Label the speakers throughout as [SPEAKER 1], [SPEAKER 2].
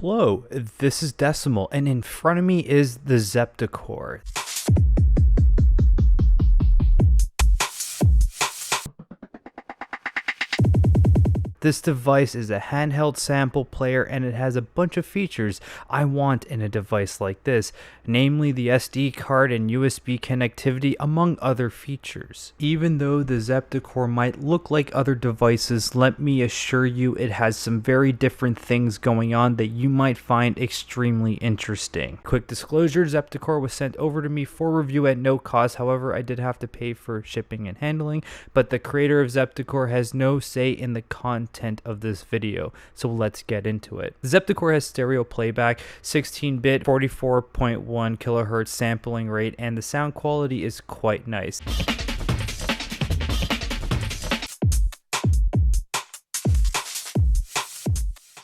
[SPEAKER 1] Hello, this is Decimal, and in front of me is the Zeptocore. This device is a handheld sample player and it has a bunch of features I want in a device like this, namely the SD card and USB connectivity among other features. Even though the Zeptocore might look like other devices, let me assure you it has some very different things going on that you might find extremely interesting. Quick disclosure, Zeptocore was sent over to me for review at no cost, however I did have to pay for shipping and handling, but the creator of Zeptocore has no say in the content of this video, so let's get into it. The Zeptocore has stereo playback, 16-bit, 44.1 kilohertz sampling rate, and the sound quality is quite nice.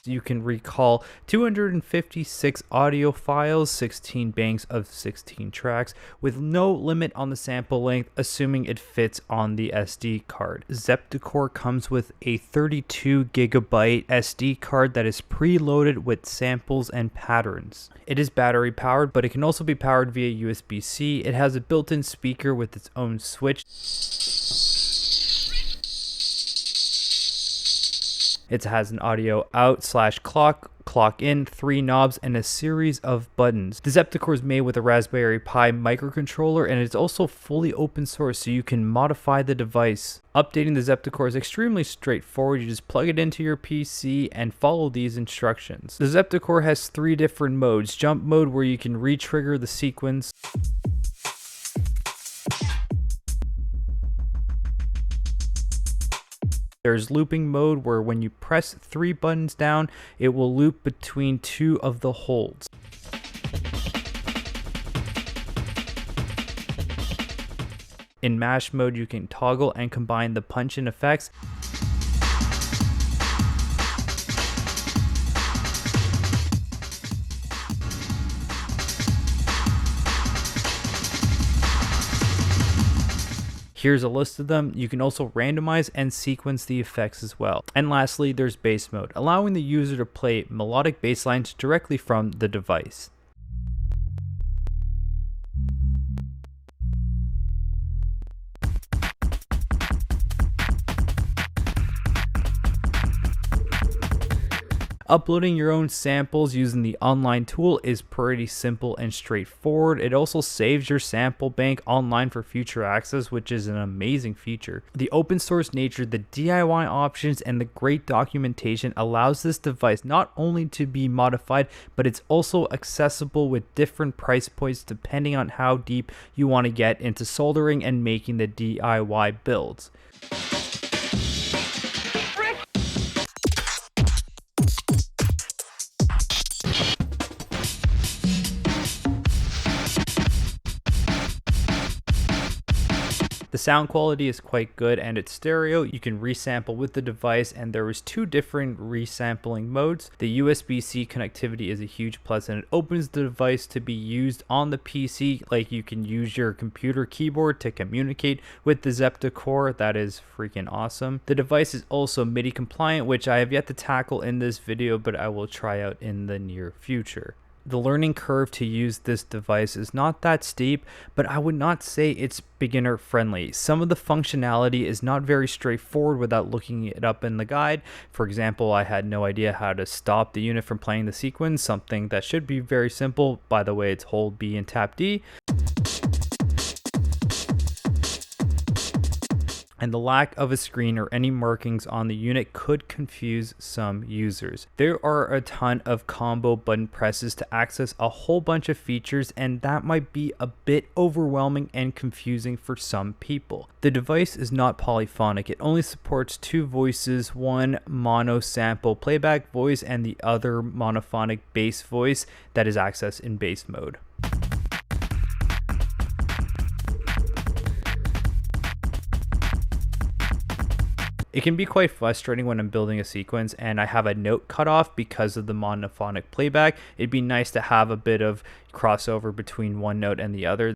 [SPEAKER 1] You can recall 256 audio files, 16 banks of 16 tracks, with no limit on the sample length, assuming it fits on the SD card. Zeptocore comes with a 32 gigabyte SD card that is preloaded with samples and patterns. It is battery powered, but it can also be powered via USB-C. It has a built-in speaker with its own switch. It has an audio out / clock in, 3 knobs, and a series of buttons. The Zeptocore is made with a Raspberry Pi microcontroller, and it's also fully open source, so you can modify the device. Updating the Zeptocore is extremely straightforward. You just plug it into your PC and follow these instructions. The Zeptocore has 3 different modes. Jump mode, where you can re-trigger the sequence. There's looping mode, where when you press 3 buttons down, it will loop between 2 of the holds. In mash mode, you can toggle and combine the punch-in effects. Here's a list of them. You can also randomize and sequence the effects as well. And lastly, there's bass mode, allowing the user to play melodic bass lines directly from the device. Uploading your own samples using the online tool is pretty simple and straightforward. It also saves your sample bank online for future access, which is an amazing feature. The open source nature, the DIY options, and the great documentation allows this device not only to be modified, but it's also accessible with different price points depending on how deep you want to get into soldering and making the DIY builds. The sound quality is quite good and it's stereo. You can resample with the device, and there was 2 different resampling modes. The USB-C connectivity is a huge plus, and it opens the device to be used on the PC, like you can use your computer keyboard to communicate with the Zeptocore. That is freaking awesome. The device is also MIDI compliant, which I have yet to tackle in this video, but I will try out in the near future. The learning curve to use this device is not that steep, but I would not say it's beginner friendly. Some of the functionality is not very straightforward without looking it up in the guide. For example, I had no idea how to stop the unit from playing the sequence, something that should be very simple. By the way, it's hold B and tap D. And the lack of a screen or any markings on the unit could confuse some users. There are a ton of combo button presses to access a whole bunch of features, and that might be a bit overwhelming and confusing for some people. The device is not polyphonic. It only supports 2 voices, one mono sample playback voice and the other monophonic bass voice that is accessed in bass mode. It can be quite frustrating when I'm building a sequence and I have a note cut off because of the monophonic playback. It'd be nice to have a bit of crossover between one note and the other.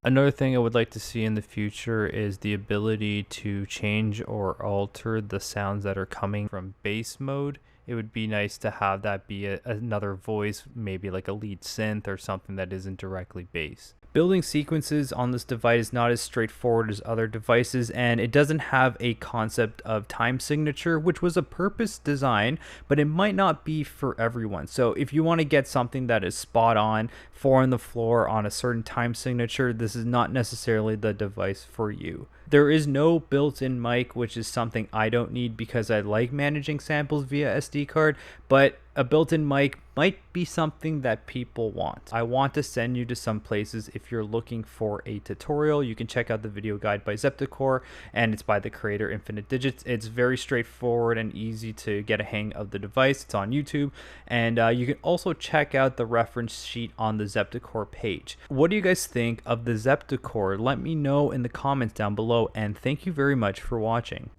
[SPEAKER 1] Another thing I would like to see in the future is the ability to change or alter the sounds that are coming from bass mode. It would be nice to have that be another voice, maybe like a lead synth or something that isn't directly bass. Building sequences on this device is not as straightforward as other devices, and it doesn't have a concept of time signature, which was a purpose design, but it might not be for everyone. So if you want to get something that is spot on, 4 on the floor on a certain time signature, this is not necessarily the device for you. There is no built-in mic, which is something I don't need because I like managing samples via SD card, but a built-in mic might be something that people want. I want to send you to some places. If you're looking for a tutorial, you can check out the video guide by Zeptocore, and it's by the creator Infinite Digits. It's very straightforward and easy to get a hang of the device. It's on YouTube, and you can also check out the reference sheet on the Zeptocore page. What do you guys think of the Zeptocore? Let me know in the comments down below, and thank you very much for watching.